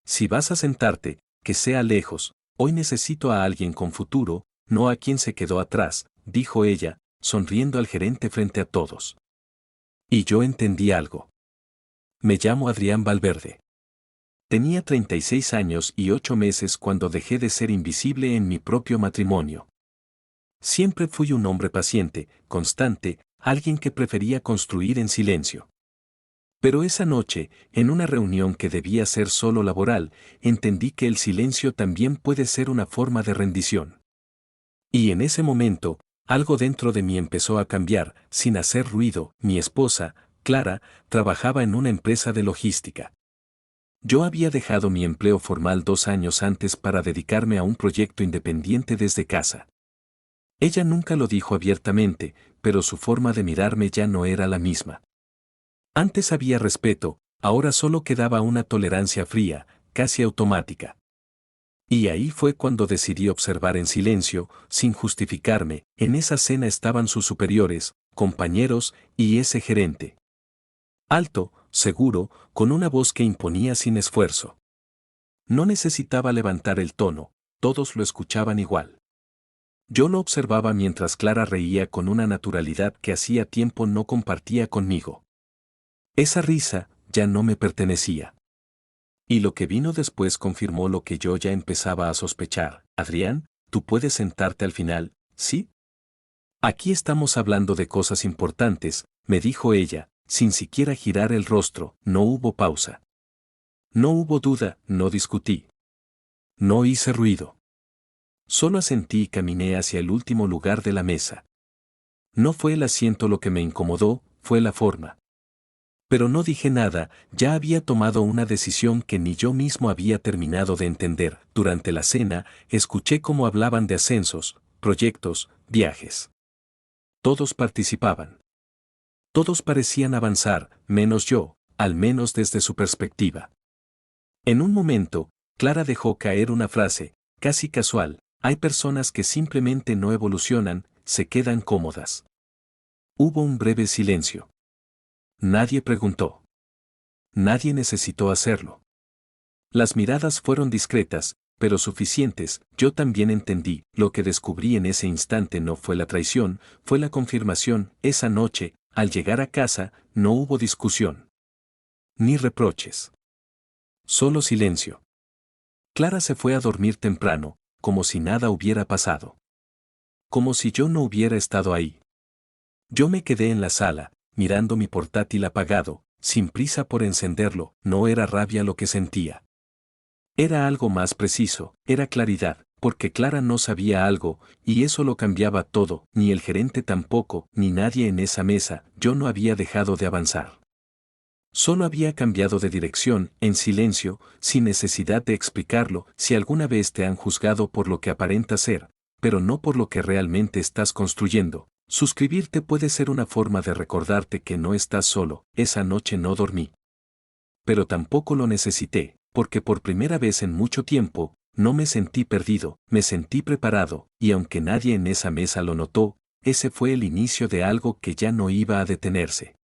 Si vas a sentarte, que sea lejos, hoy necesito a alguien con futuro, no a quien se quedó atrás, dijo ella, sonriendo al gerente frente a todos. Y yo entendí algo. Me llamo Adrián Valverde. Tenía 36 años y 8 meses cuando dejé de ser invisible en mi propio matrimonio. Siempre fui un hombre paciente, constante, alguien que prefería construir en silencio. Pero esa noche, en una reunión que debía ser solo laboral, entendí que el silencio también puede ser una forma de rendición. Y en ese momento, algo dentro de mí empezó a cambiar, sin hacer ruido. Mi esposa, Clara, trabajaba en una empresa de logística. Yo había dejado mi empleo formal 2 años antes para dedicarme a un proyecto independiente desde casa. Ella nunca lo dijo abiertamente, pero su forma de mirarme ya no era la misma. Antes había respeto, ahora solo quedaba una tolerancia fría, casi automática. Y ahí fue cuando decidí observar en silencio, sin justificarme. En esa cena estaban sus superiores, compañeros y ese gerente. Alto, seguro, con una voz que imponía sin esfuerzo. No necesitaba levantar el tono, todos lo escuchaban igual. Yo lo observaba mientras Clara reía con una naturalidad que hacía tiempo no compartía conmigo. Esa risa ya no me pertenecía. Y lo que vino después confirmó lo que yo ya empezaba a sospechar. Adrián, tú puedes sentarte al final, ¿sí? Aquí estamos hablando de cosas importantes, me dijo ella, sin siquiera girar el rostro. No hubo pausa. No hubo duda, no discutí. No hice ruido. Solo asentí y caminé hacia el último lugar de la mesa. No fue el asiento lo que me incomodó, fue la forma. Pero no dije nada, ya había tomado una decisión que ni yo mismo había terminado de entender. Durante la cena, escuché cómo hablaban de ascensos, proyectos, viajes. Todos participaban. Todos parecían avanzar, menos yo, al menos desde su perspectiva. En un momento, Clara dejó caer una frase, casi casual: hay personas que simplemente no evolucionan, se quedan cómodas. Hubo un breve silencio. Nadie preguntó. Nadie necesitó hacerlo. Las miradas fueron discretas, pero suficientes. Yo también entendí. Lo que descubrí en ese instante no fue la traición, fue la confirmación. Esa noche, al llegar a casa, no hubo discusión. Ni reproches. Solo silencio. Clara se fue a dormir temprano, como si nada hubiera pasado. Como si yo no hubiera estado ahí. Yo me quedé en la sala, mirando mi portátil apagado, sin prisa por encenderlo. No era rabia lo que sentía. Era algo más preciso, era claridad, porque Clara no sabía algo, y eso lo cambiaba todo. Ni el gerente tampoco, ni nadie en esa mesa. Yo no había dejado de avanzar. Solo había cambiado de dirección, en silencio, sin necesidad de explicarlo. Si alguna vez te han juzgado por lo que aparenta ser, pero no por lo que realmente estás construyendo, suscribirte puede ser una forma de recordarte que no estás solo. Esa noche no dormí. Pero tampoco lo necesité, porque por primera vez en mucho tiempo, no me sentí perdido, me sentí preparado, y aunque nadie en esa mesa lo notó, ese fue el inicio de algo que ya no iba a detenerse.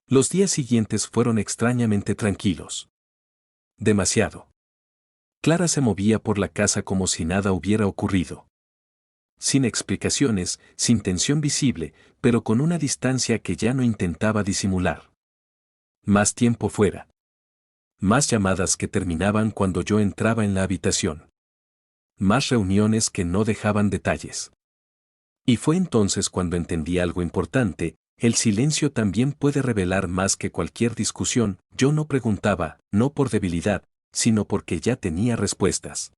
Los días siguientes fueron extrañamente tranquilos. Demasiado. Clara se movía por la casa como si nada hubiera ocurrido. Sin explicaciones, sin tensión visible, pero con una distancia que ya no intentaba disimular. Más tiempo fuera. Más llamadas que terminaban cuando yo entraba en la habitación. Más reuniones que no dejaban detalles. Y fue entonces cuando entendí algo importante: el silencio también puede revelar más que cualquier discusión. Yo no preguntaba, no por debilidad, sino porque ya tenía respuestas.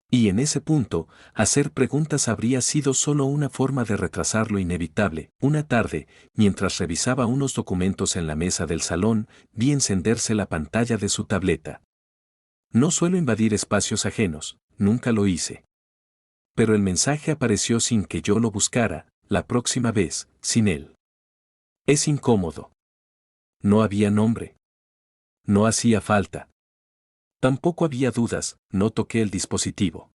Y en ese punto, hacer preguntas habría sido solo una forma de retrasar lo inevitable. Una tarde, mientras revisaba unos documentos en la mesa del salón, vi encenderse la pantalla de su tableta. No suelo invadir espacios ajenos, nunca lo hice. Pero el mensaje apareció sin que yo lo buscara: la próxima vez, sin él. Es incómodo. No había nombre. No hacía falta. Tampoco había dudas. No toqué el dispositivo.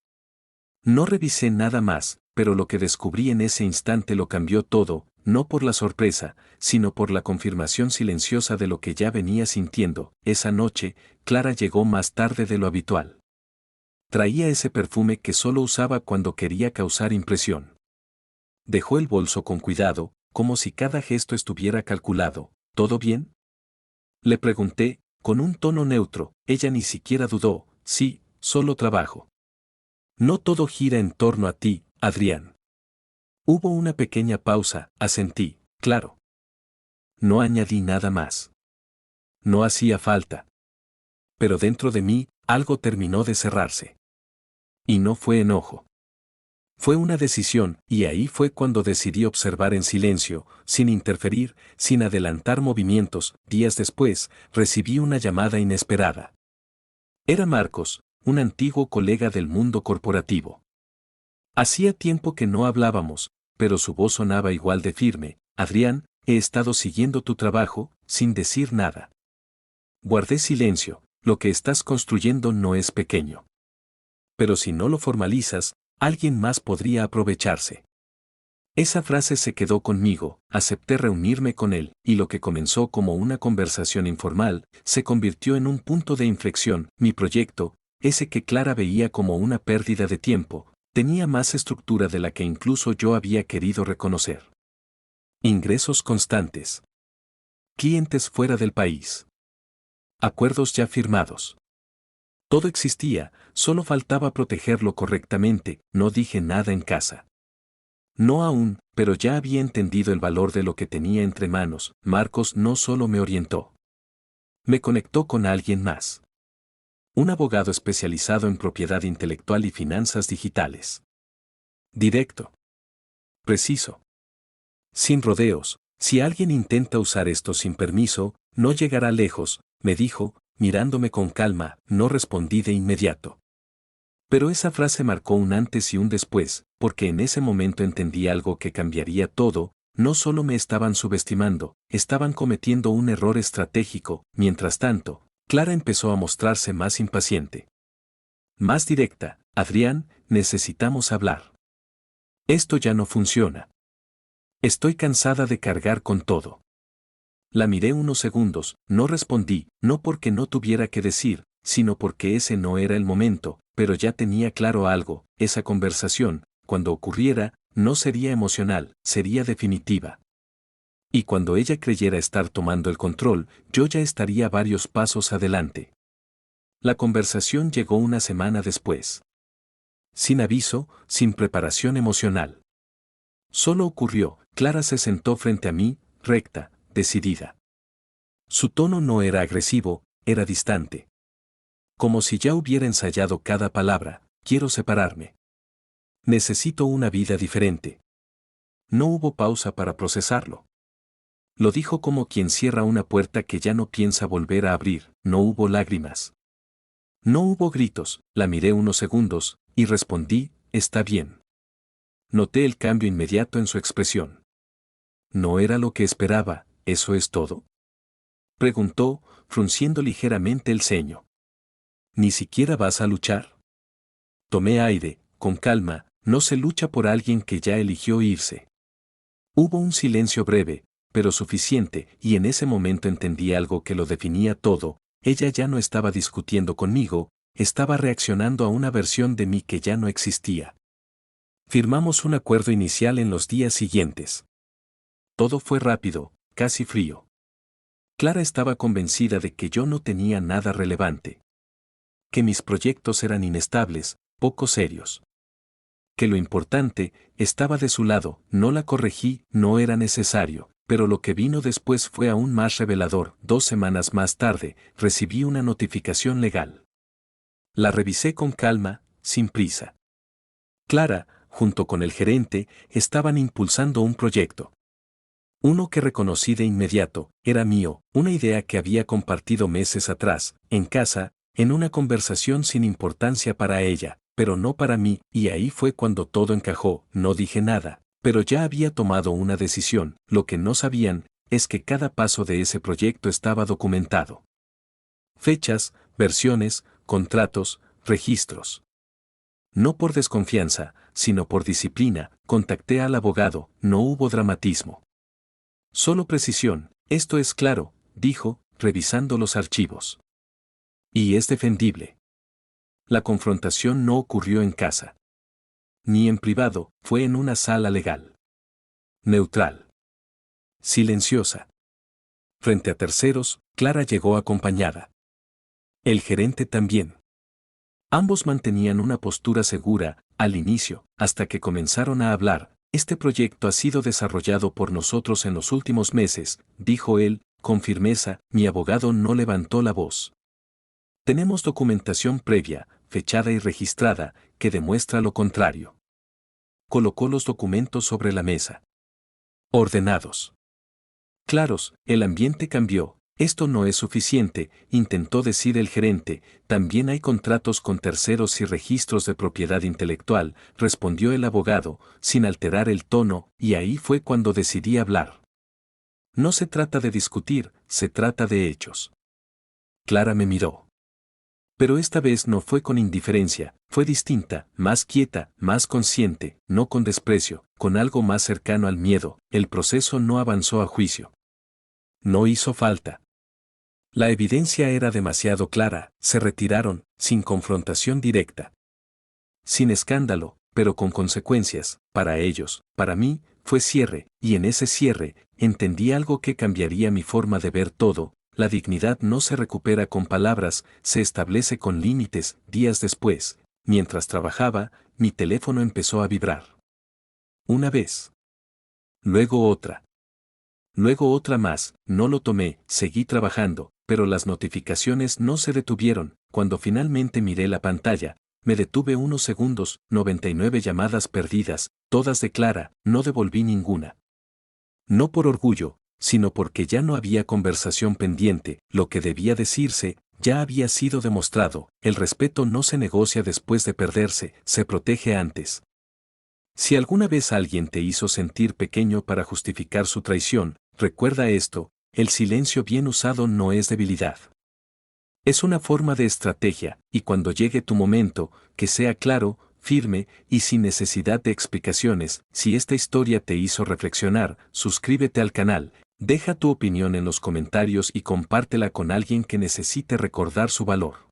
No revisé nada más, pero lo que descubrí en ese instante lo cambió todo. no por la sorpresa, sino por la confirmación silenciosa de lo que ya venía sintiendo. Esa noche, Clara llegó más tarde de lo habitual. Traía ese perfume que solo usaba cuando quería causar impresión. Dejó el bolso con cuidado, como si cada gesto estuviera calculado. ¿Todo bien?, le pregunté, con un tono neutro. Ella ni siquiera dudó. Sí, solo trabajo. No todo gira en torno a ti, Adrián. Hubo una pequeña pausa, asentí, claro. No añadí nada más. No hacía falta. Pero dentro de mí, algo terminó de cerrarse. Y no fue enojo. Fue una decisión, y ahí fue cuando decidí observar en silencio, sin interferir, sin adelantar movimientos. Días después, recibí una llamada inesperada. Era Marcos, un antiguo colega del mundo corporativo. Hacía tiempo que no hablábamos, pero su voz sonaba igual de firme. Adrián, he estado siguiendo tu trabajo, sin decir nada. Guardé silencio. Lo que estás construyendo no es pequeño. Pero si no lo formalizas, alguien más podría aprovecharse. Esa frase se quedó conmigo. Acepté reunirme con él, y lo que comenzó como una conversación informal, se convirtió en un punto de inflexión. Mi proyecto, ese que Clara veía como una pérdida de tiempo, tenía más estructura de la que incluso yo había querido reconocer. Ingresos constantes. Clientes fuera del país. Acuerdos ya firmados. Todo existía, solo faltaba protegerlo correctamente. No dije nada en casa. No aún, pero ya había entendido el valor de lo que tenía entre manos. Marcos no solo me orientó. Me conectó con alguien más. Un abogado especializado en propiedad intelectual y finanzas digitales. Directo. Preciso. Sin rodeos. Si alguien intenta usar esto sin permiso, no llegará lejos, me dijo, mirándome con calma. No respondí de inmediato. Pero esa frase marcó un antes y un después, porque en ese momento entendí algo que cambiaría todo. No solo me estaban subestimando, estaban cometiendo un error estratégico. Mientras tanto, Clara empezó a mostrarse más impaciente. Más directa. Adrián, necesitamos hablar. Esto ya no funciona. Estoy cansada de cargar con todo. La miré unos segundos, no respondí, no porque no tuviera que decir, sino porque ese no era el momento, pero ya tenía claro algo. Esa conversación, cuando ocurriera, no sería emocional, sería definitiva. Y cuando ella creyera estar tomando el control, yo ya estaría varios pasos adelante. La conversación llegó una semana después. Sin aviso, sin preparación emocional. Solo ocurrió. Clara se sentó frente a mí, recta, decidida. Su tono no era agresivo, era distante. Como si ya hubiera ensayado cada palabra. Quiero separarme. Necesito una vida diferente. No hubo pausa para procesarlo. Lo dijo como quien cierra una puerta que ya no piensa volver a abrir. No hubo lágrimas. No hubo gritos. La miré unos segundos, y respondí, está bien. Noté el cambio inmediato en su expresión. ¿No era lo que esperaba, eso es todo?, preguntó, frunciendo ligeramente el ceño. ¿Ni siquiera vas a luchar? Tomé aire, con calma. No se lucha por alguien que ya eligió irse. Hubo un silencio breve, pero suficiente, y en ese momento entendí algo que lo definía todo. Ella ya no estaba discutiendo conmigo, estaba reaccionando a una versión de mí que ya no existía. Firmamos un acuerdo inicial en los días siguientes. Todo fue rápido, casi frío. Clara estaba convencida de que yo no tenía nada relevante. Que mis proyectos eran inestables, poco serios. Que lo importante estaba de su lado. No la corregí, no era necesario, pero lo que vino después fue aún más revelador. 2 semanas más tarde, recibí una notificación legal. La revisé con calma, sin prisa. Clara, junto con el gerente, estaban impulsando un proyecto. Uno que reconocí de inmediato, era mío, una idea que había compartido meses atrás, en casa, en una conversación sin importancia para ella, pero no para mí, y ahí fue cuando todo encajó. No dije nada, pero ya había tomado una decisión. Lo que no sabían es que cada paso de ese proyecto estaba documentado. Fechas, versiones, contratos, registros. No por desconfianza, sino por disciplina, contacté al abogado. No hubo dramatismo. Solo precisión, esto es claro, dijo, revisando los archivos. Y es defendible. La confrontación no ocurrió en casa. Ni en privado, fue en una sala legal. Neutral. Silenciosa. Frente a terceros, Clara llegó acompañada. El gerente también. Ambos mantenían una postura segura, al inicio, hasta que comenzaron a hablar. Este proyecto ha sido desarrollado por nosotros en los últimos meses, dijo él, con firmeza. Mi abogado no levantó la voz. Tenemos documentación previa, fechada y registrada, que demuestra lo contrario. Colocó los documentos sobre la mesa. Ordenados. Claros, el ambiente cambió. Esto no es suficiente, intentó decir el gerente. También hay contratos con terceros y registros de propiedad intelectual, respondió el abogado, sin alterar el tono, y ahí fue cuando decidí hablar. No se trata de discutir, se trata de hechos. Clara me miró. Pero esta vez no fue con indiferencia, fue distinta, más quieta, más consciente, no con desprecio, con algo más cercano al miedo. El proceso no avanzó a juicio. No hizo falta. La evidencia era demasiado clara, se retiraron, sin confrontación directa. Sin escándalo, pero con consecuencias, para ellos, para mí, fue cierre, y en ese cierre, entendí algo que cambiaría mi forma de ver todo. La dignidad no se recupera con palabras, se establece con límites. Días después, mientras trabajaba, mi teléfono empezó a vibrar. Una vez. Luego otra. Luego otra más, no lo tomé, seguí trabajando, pero las notificaciones no se detuvieron. Cuando finalmente miré la pantalla, me detuve unos segundos. 99 llamadas perdidas, todas de Clara, no devolví ninguna. No por orgullo, sino porque ya no había conversación pendiente. Lo que debía decirse ya había sido demostrado. El respeto no se negocia después de perderse, se protege antes. Si alguna vez alguien te hizo sentir pequeño para justificar su traición, recuerda esto: el silencio bien usado no es debilidad. Es una forma de estrategia, y cuando llegue tu momento, que sea claro, firme y sin necesidad de explicaciones. Si esta historia te hizo reflexionar, suscríbete al canal, deja tu opinión en los comentarios y compártela con alguien que necesite recordar su valor.